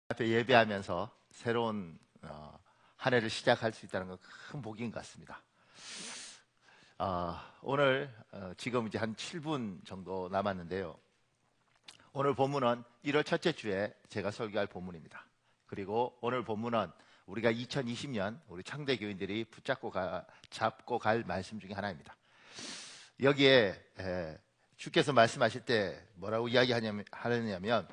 앞에 예배하면서 새로운 한 해를 시작할 수 있다는 건 큰 복인 것 같습니다. 오늘 지금 이제 한 7분 정도 남았는데요. 오늘 본문은 1월 첫째 주에 제가 설교할 본문입니다. 그리고 오늘 본문은 우리가 2020년 우리 창대교인들이 잡고 갈 말씀 중에 하나입니다. 여기에 주께서 말씀하실 때 뭐라고 이야기하느냐면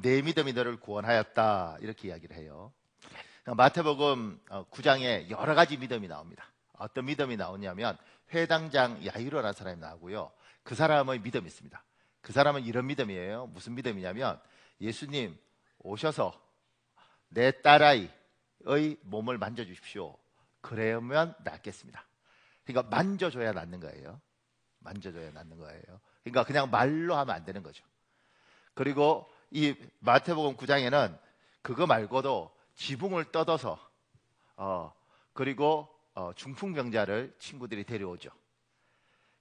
내 믿음이 너를 구원하였다, 이렇게 이야기를 해요. 마태복음 9장에 여러 가지 믿음이 나옵니다. 어떤 믿음이 나오냐면 회당장 야이로라는 사람이 나오고요. 그 사람의 믿음이 있습니다. 그 사람은 이런 믿음이에요. 무슨 믿음이냐면 예수님 오셔서 내 딸아이의 몸을 만져주십시오. 그러면 낫겠습니다. 그러니까 만져줘야 낫는 거예요. 만져줘야 낫는 거예요. 그러니까 그냥 말로 하면 안 되는 거죠. 그리고 이 마태복음 9장에는 그거 말고도 지붕을 뜯어서 그리고 중풍병자를 친구들이 데려오죠.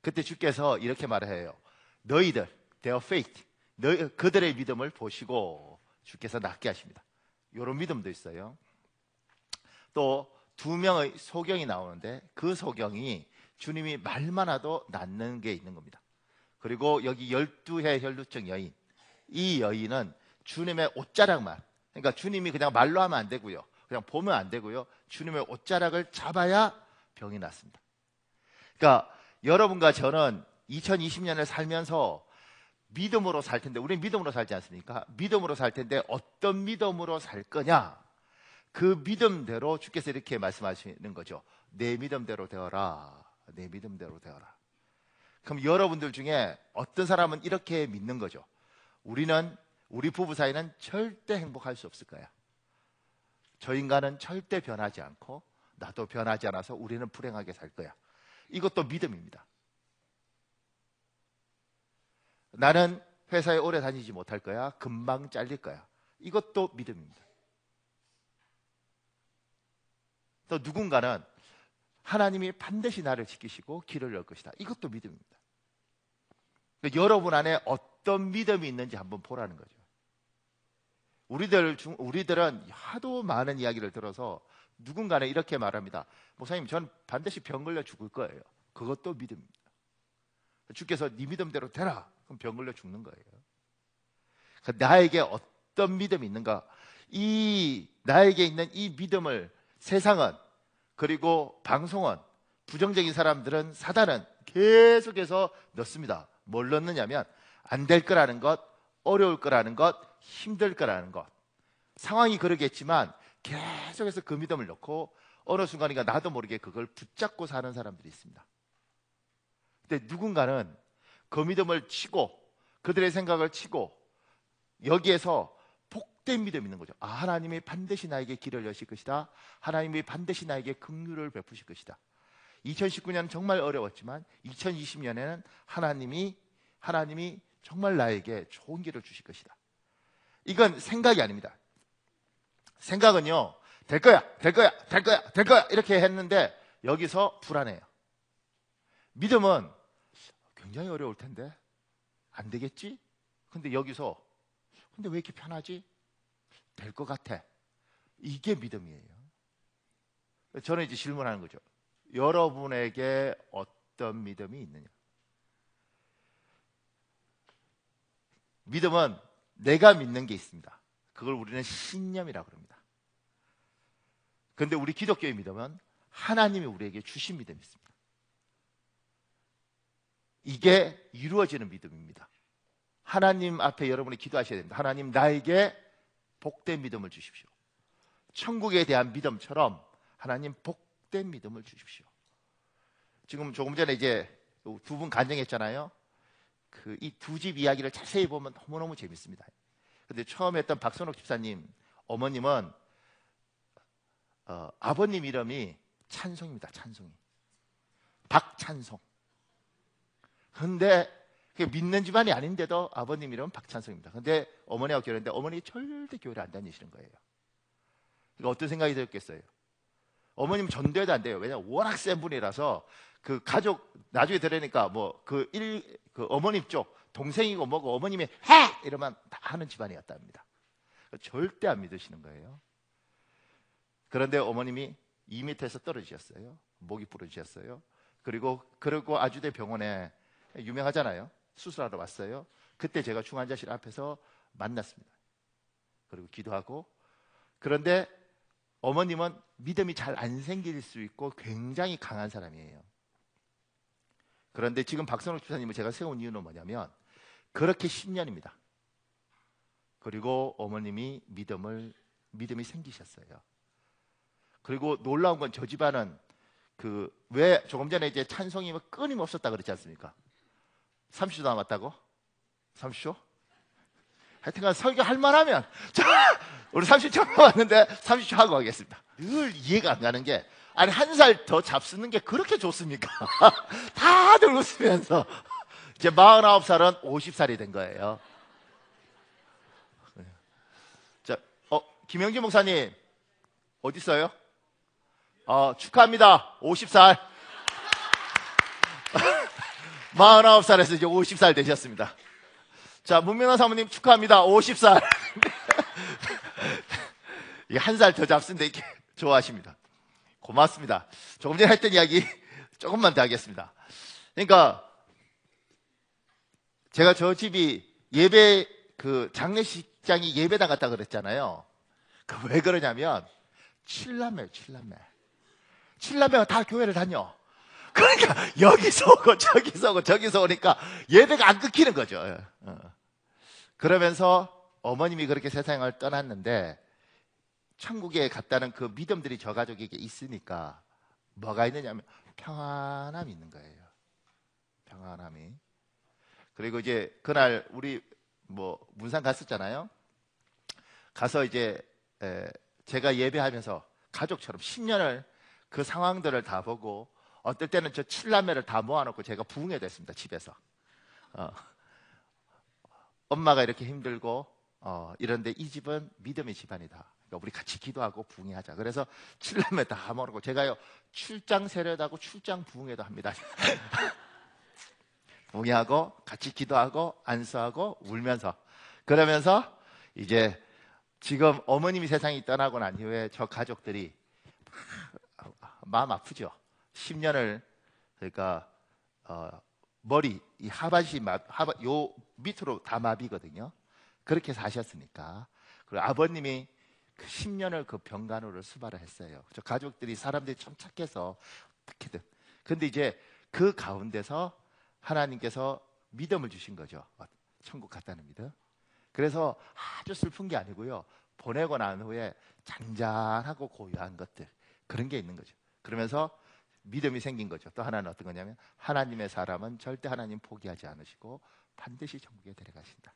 그때 주께서 이렇게 말해요. 너희들, their faith, 그들의 믿음을 보시고 주께서 낫게 하십니다. 이런 믿음도 있어요. 또 2명의 소경이 나오는데 그 소경이 주님이 말만 해도 낫는 게 있는 겁니다. 그리고 여기 12해 혈루증 여인, 이 여인은 주님의 옷자락만, 그러니까 주님이 그냥 말로 하면 안 되고요, 그냥 보면 안 되고요, 주님의 옷자락을 잡아야 병이 낫습니다. 그러니까 여러분과 저는 2020년을 살면서 믿음으로 살 텐데, 우리는 믿음으로 살지 않습니까? 믿음으로 살 텐데 어떤 믿음으로 살 거냐? 그 믿음대로 주께서 이렇게 말씀하시는 거죠. 내 믿음대로 되어라. 내 믿음대로 되어라. 그럼 여러분들 중에 어떤 사람은 이렇게 믿는 거죠. 우리 부부 사이는 절대 행복할 수 없을 거야. 저 인간은 절대 변하지 않고 나도 변하지 않아서 우리는 불행하게 살 거야. 이것도 믿음입니다. 나는 회사에 오래 다니지 못할 거야. 금방 잘릴 거야. 이것도 믿음입니다. 또 누군가는 하나님이 반드시 나를 지키시고 길을 열 것이다. 이것도 믿음입니다. 그러니까 여러분 안에 어떤 믿음이 있는지 한번 보라는 거죠. 우리들은 하도 많은 이야기를 들어서 누군가는 이렇게 말합니다. 목사님, 전 반드시 병 걸려 죽을 거예요. 그것도 믿음입니다. 주께서 네 믿음대로 되라. 그럼 병 걸려 죽는 거예요. 그러니까 나에게 어떤 믿음이 있는가? 나에게 있는 이 믿음을 세상은, 그리고 방송은, 부정적인 사람들은, 사단은 계속해서 넣습니다. 뭘 넣느냐면 안 될 거라는 것, 어려울 거라는 것, 힘들 거라는 것. 상황이 그러겠지만 계속해서 그 믿음을 넣고 어느 순간인가 나도 모르게 그걸 붙잡고 사는 사람들이 있습니다. 근데 누군가는 그 믿음을 치고, 그들의 생각을 치고, 여기에서 복된 믿음이 있는 거죠. 하나님이 반드시 나에게 길을 여실 것이다. 하나님이 반드시 나에게 긍휼을 베푸실 것이다. 2019년은 정말 어려웠지만 2020년에는 하나님이 정말 나에게 좋은 길을 주실 것이다. 이건 생각이 아닙니다. 생각은요, 될 거야 이렇게 했는데 여기서 불안해요. 믿음은 굉장히 어려울 텐데 안 되겠지? 근데 여기서 근데 왜 이렇게 편하지? 될 것 같아. 이게 믿음이에요. 저는 이제 질문하는 거죠. 여러분에게 어떤 믿음이 있느냐? 믿음은 내가 믿는 게 있습니다. 그걸 우리는 신념이라고 합니다. 그런데 우리 기독교의 믿음은 하나님이 우리에게 주신 믿음이 있습니다. 이게 이루어지는 믿음입니다. 하나님 앞에 여러분이 기도하셔야 됩니다. 하나님, 나에게 복된 믿음을 주십시오. 천국에 대한 믿음처럼 하나님 복된 믿음을 주십시오. 지금 조금 전에 이제 두 분 간증했잖아요. 이 두 집 이야기를 자세히 보면 너무너무 재밌습니다. 근데 처음에 했던 박선옥 집사님 어머님은 아버님 이름이 찬송입니다. 찬송이 박찬송. 근데 믿는 집안이 아닌데도 아버님 이름은 박찬송입니다. 근데 어머니하고 결혼했는데 어머니 절대 교회를 안 다니시는 거예요. 그러니까 어떤 생각이 들었겠어요? 어머님 전도해도 안 돼요. 왜냐하면 워낙 센 분이라서 그 가족 나중에 들으니까 그 어머님 쪽 동생이고 뭐고 어머님이 해! 이러면 다 하는 집안이었답니다. 절대 안 믿으시는 거예요. 그런데 어머님이 2m에서 떨어지셨어요. 목이 부러지셨어요. 그리고 아주대 병원에 유명하잖아요. 수술하러 왔어요. 그때 제가 중환자실 앞에서 만났습니다. 그리고 기도하고. 그런데 어머님은 믿음이 잘 안 생길 수 있고 굉장히 강한 사람이에요. 그런데 지금 박선욱 집사님을 제가 세운 이유는 뭐냐면 그렇게 10년입니다. 그리고 어머님이 믿음이 생기셨어요. 그리고 놀라운 건 저 집안은 왜 조금 전에 이제 찬송이 끊임없었다 그랬지 않습니까? 30초 남았다고? 30초? 하여튼간 설교할 만하면 우리 30초 남았는데 30초 하고 가겠습니다. 늘 이해가 안 가는 게 아니 한 살 더 잡수는 게 그렇게 좋습니까? 다들 웃으면서 이제 49살은 50살이 된 거예요. 자, 김영진 목사님 어디 있어요? 축하합니다. 50살. 49살에서 이제 50살 되셨습니다. 자, 문명아 사모님 축하합니다. 50살. 이게 한 살 더 잡수는데 이렇게 좋아하십니다. 고맙습니다. 조금 전에 했던 이야기 조금만 더 하겠습니다. 그러니까 제가 저 집이 예배 장례식장이 예배당 같다 그랬잖아요. 왜 그러냐면 7남매예요. 7남매가 다 교회를 다녀. 그러니까 여기서 오고 저기서 오니까 예배가 안 끊기는 거죠. 그러면서 어머님이 그렇게 세상을 떠났는데 천국에 갔다는 그 믿음들이 저 가족에게 있으니까 뭐가 있느냐면 평안함이 있는 거예요. 평안함이. 그리고 이제 그날 우리 문산 갔었잖아요. 가서 이제 제가 예배하면서 가족처럼 10년을 그 상황들을 다 보고 어떨 때는 저 7남매를 다 모아놓고 제가 부흥회 됐습니다. 집에서. 엄마가 이렇게 힘들고 이런데 이 집은 믿음의 집안이다. 그러니까 우리 같이 기도하고 부흥회하자. 그래서 7남매 다 모아놓고 제가요 출장 세례하고 출장 부흥회도 합니다. 부흥회하고 같이 기도하고 안수하고 울면서 그러면서 이제 지금 어머님이 세상이 떠나고 난 이후에 저 가족들이 마음 아프죠. 10년을 그러니까 머리 이 하반신 요 밑으로 다 마비거든요. 그렇게 사셨으니까. 그리고 아버님이 그 10년을 그 병간호를 수발을 했어요. 저 가족들이 사람들이 참 착해서 어떻게든. 근데 이제 그 가운데서 하나님께서 믿음을 주신 거죠. 천국 갔다는 믿음. 그래서 아주 슬픈 게 아니고요. 보내고 난 후에 잔잔하고 고요한 것들 그런 게 있는 거죠. 그러면서 믿음이 생긴 거죠. 또 하나는 어떤 거냐면 하나님의 사람은 절대 하나님 포기하지 않으시고 반드시 천국에 데려가신다.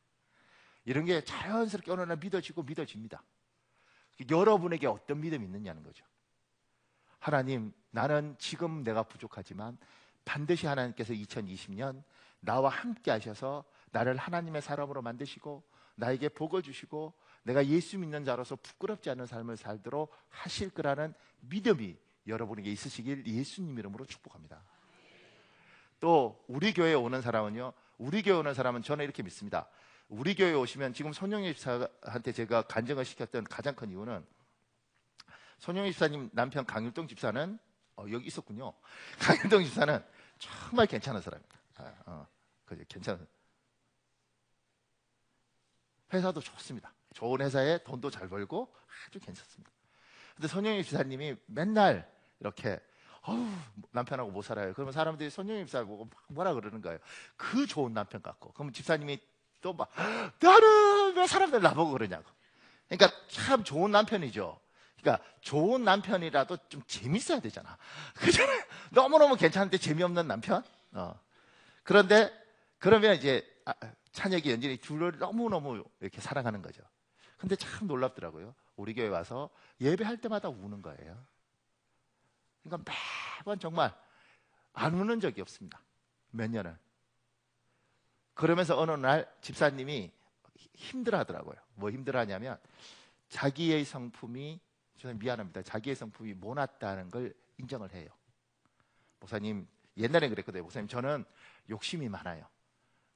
이런 게 자연스럽게 어느 날 믿어집니다. 여러분에게 어떤 믿음이 있느냐는 거죠. 하나님, 나는 지금 내가 부족하지만 반드시 하나님께서 2020년 나와 함께 하셔서 나를 하나님의 사람으로 만드시고 나에게 복을 주시고 내가 예수 믿는 자로서 부끄럽지 않은 삶을 살도록 하실 거라는 믿음이 여러분에게 있으시길 예수님 이름으로 축복합니다. 또 우리 교회에 오는 사람은요, 우리 교회에 오는 사람은 저는 이렇게 믿습니다. 우리 교회에 오시면 지금 손영희 집사한테 제가 간증을 시켰던 가장 큰 이유는 손영희 집사님 남편 강율동 집사는 여기 있었군요. 강율동 집사는 정말 괜찮은 사람입니다. 그죠? 괜찮은. 회사도 좋습니다. 좋은 회사에 돈도 잘 벌고 아주 괜찮습니다. 근데 손영희 집사님이 맨날 이렇게 남편하고 못 살아요. 그러면 사람들이 손영희 집사 보고 뭐라 그러는 거예요. 그 좋은 남편 같고. 그러면 집사님이 또 막 나는 왜 사람들 나보고 그러냐고. 그러니까 참 좋은 남편이죠. 그러니까 좋은 남편이라도 좀 재밌어야 되잖아. 그잖아요. 너무너무 괜찮은데 재미없는 남편. 그런데 그러면 이제 찬혁이 연진이 둘을 너무너무 이렇게 사랑하는 거죠. 근데 참 놀랍더라고요. 우리 교회 와서 예배할 때마다 우는 거예요. 그러니까 매번 정말 안 우는 적이 없습니다. 몇 년을. 그러면서 어느 날 집사님이 힘들어하더라고요. 뭐 힘들어하냐면 자기의 성품이, 저는 미안합니다, 자기의 성품이 모났다는 걸 인정을 해요. 목사님, 옛날엔 그랬거든요. 목사님, 저는 욕심이 많아요.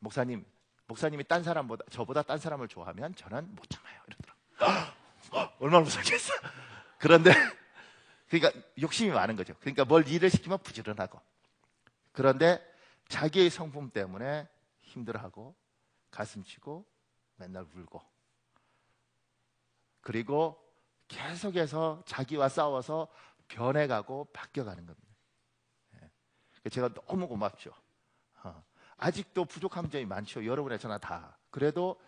목사님이 딴 사람보다, 저보다 딴 사람을 좋아하면 저는 못 참아요. 이러더라고요. 얼마나 무섭겠어. 그런데 그러니까 욕심이 많은 거죠. 그러니까 뭘 일을 시키면 부지런하고, 그런데 자기의 성품 때문에 힘들어하고 가슴치고 맨날 울고, 그리고 계속해서 자기와 싸워서 변해가고 바뀌어가는 겁니다. 제가 너무 고맙죠. 아직도 부족한 점이 많죠. 여러분의 저나 다. 그래도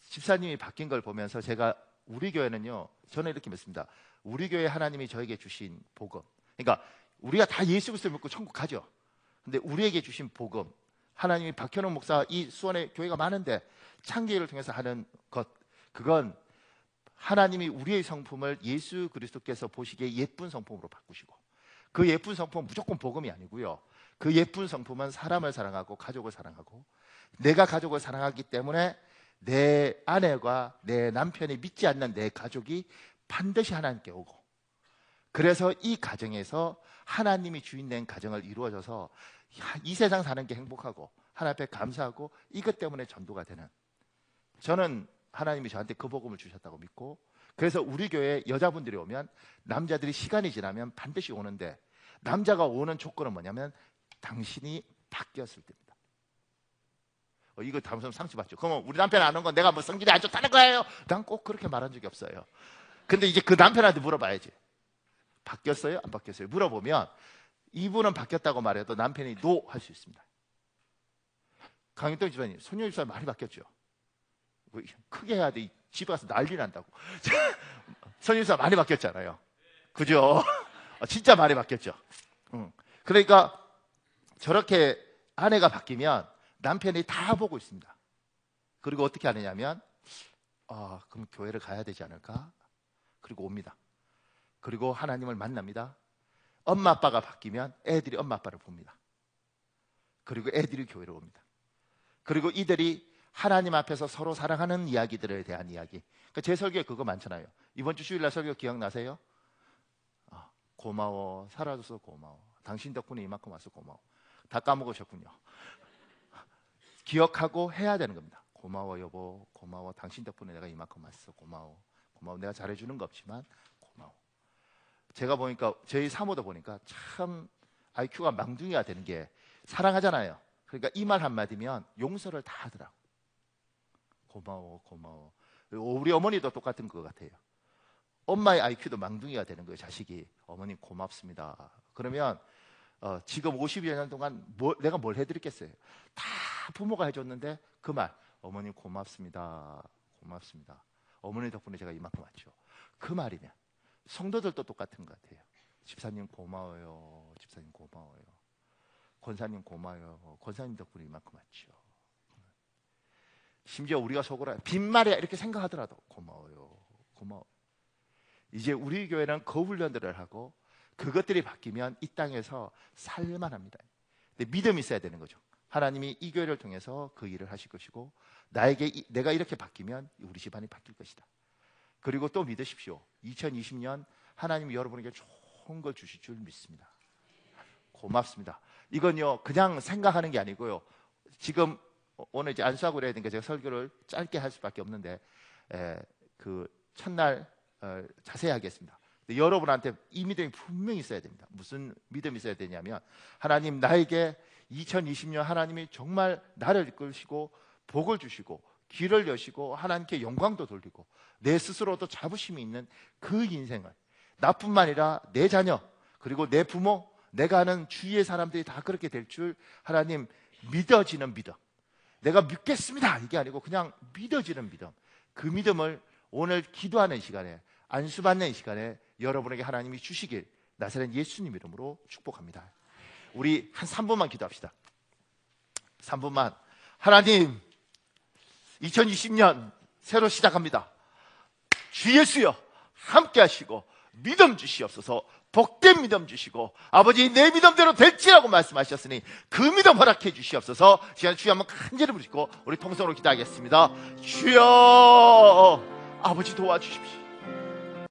집사님이 바뀐 걸 보면서 제가, 우리 교회는요, 저는 이렇게 믿습니다. 우리 교회 하나님이 저에게 주신 복음, 그러니까 우리가 다 예수 그리스도를 믿고 천국 가죠. 근데 우리에게 주신 복음, 하나님이 박현웅 목사, 이 수원에 교회가 많은데 창기회를 통해서 하는 것, 그건 하나님이 우리의 성품을 예수 그리스도께서 보시기에 예쁜 성품으로 바꾸시고, 그 예쁜 성품은 무조건 복음이 아니고요, 그 예쁜 성품은 사람을 사랑하고 가족을 사랑하고, 내가 가족을 사랑하기 때문에 내 아내와 내 남편이 믿지 않는 내 가족이 반드시 하나님께 오고, 그래서 이 가정에서 하나님이 주인된 가정을 이루어져서 이 세상 사는 게 행복하고 하나님 앞에 감사하고, 이것 때문에 전도가 되는, 저는 하나님이 저한테 그 복음을 주셨다고 믿고, 그래서 우리 교회에 여자분들이 오면 남자들이 시간이 지나면 반드시 오는데, 남자가 오는 조건은 뭐냐면 당신이 바뀌었을 때입니다. 이거 다음 상처받죠. 그러면 우리 남편 안 온 건 내가 뭐 성질이 안 좋다는 거예요? 난 꼭 그렇게 말한 적이 없어요. 근데 이제 그 남편한테 물어봐야지. 바뀌었어요? 안 바뀌었어요? 물어보면 이분은 바뀌었다고 말해도 남편이 노 할 수 있습니다. 강윤동 집사님, 손녀 집사님 많이 바뀌었죠. 크게 해야 돼. 집에 가서 난리 난다고. 손녀 집사님 많이 바뀌었잖아요. 그죠? 진짜 많이 바뀌었죠. 그러니까 저렇게 아내가 바뀌면 남편이 다 보고 있습니다. 그리고 어떻게 하느냐면, 그럼 교회를 가야 되지 않을까? 그리고 옵니다. 그리고 하나님을 만납니다. 엄마 아빠가 바뀌면 애들이 엄마 아빠를 봅니다. 그리고 애들이 교회로 옵니다. 그리고 이들이 하나님 앞에서 서로 사랑하는 이야기들에 대한 이야기. 그러니까 제 설교에 그거 많잖아요. 이번 주 주일날 설교 기억나세요? 고마워, 살아줘서 고마워, 당신 덕분에 이만큼 와서 고마워. 다 까먹으셨군요. 기억하고 해야 되는 겁니다. 고마워 여보, 고마워, 당신 덕분에 내가 이만큼 왔어, 고마워. 고마워, 내가 잘해주는 거 없지만 고마워. 제가 보니까 저희 사모도 보니까 참 IQ가 망둥이가 되는 게, 사랑하잖아요. 그러니까 이 말 한마디면 용서를 다 하더라고. 고마워, 고마워. 우리 어머니도 똑같은 것 같아요. 엄마의 IQ도 망둥이가 되는 거예요. 자식이, 어머니 고맙습니다. 그러면 지금 50여 년 동안 내가 뭘 해드렸겠어요? 다 부모가 해줬는데 그 말, 어머니 고맙습니다, 고맙습니다. 어머니 덕분에 제가 이만큼 왔죠. 그 말이면 성도들도 똑같은 것 같아요. 집사님 고마워요, 집사님 고마워요. 권사님 고마워요, 권사님 덕분에 이만큼 왔죠. 심지어 우리가 속으로 빈말이야 이렇게 생각하더라도 고마워요, 고마워. 이제 우리 교회는 그 훈련들을 하고 그것들이 바뀌면 이 땅에서 살만합니다. 근데 믿음이 있어야 되는 거죠. 하나님이 이 교회를 통해서 그 일을 하실 것이고, 내가 이렇게 바뀌면 우리 집안이 바뀔 것이다. 그리고 또 믿으십시오. 2020년 하나님이 여러분에게 좋은 걸 주실 줄 믿습니다. 고맙습니다. 이건요 그냥 생각하는 게 아니고요. 지금 오늘 이제 안수하고 그래야 되니까 제가 설교를 짧게 할 수밖에 없는데, 그 첫날 자세히 하겠습니다. 근데 여러분한테 이 믿음이 분명히 있어야 됩니다. 무슨 믿음이 있어야 되냐면, 하나님 나에게 2020년 하나님이 정말 나를 이끌시고 복을 주시고 길을 여시고 하나님께 영광도 돌리고 내 스스로도 자부심이 있는 그 인생을, 나뿐만 아니라 내 자녀 그리고 내 부모, 내가 아는 주위의 사람들이 다 그렇게 될 줄 하나님 믿어지는 믿음. 내가 믿겠습니다 이게 아니고 그냥 믿어지는 믿음. 그 믿음을 오늘 기도하는 시간에, 안수받는 시간에 여러분에게 하나님이 주시길 나사렛 예수님 이름으로 축복합니다. 우리 한 3분만 기도합시다. 3분만. 하나님, 2020년 새로 시작합니다. 주 예수여 함께 하시고 믿음 주시옵소서. 복된 믿음 주시고, 아버지 내 믿음대로 될지라고 말씀하셨으니 그 믿음 허락해 주시옵소서. 시간 주여 한번 간절히 부르시고 우리 통성으로 기도하겠습니다. 주여, 아버지 도와주십시오.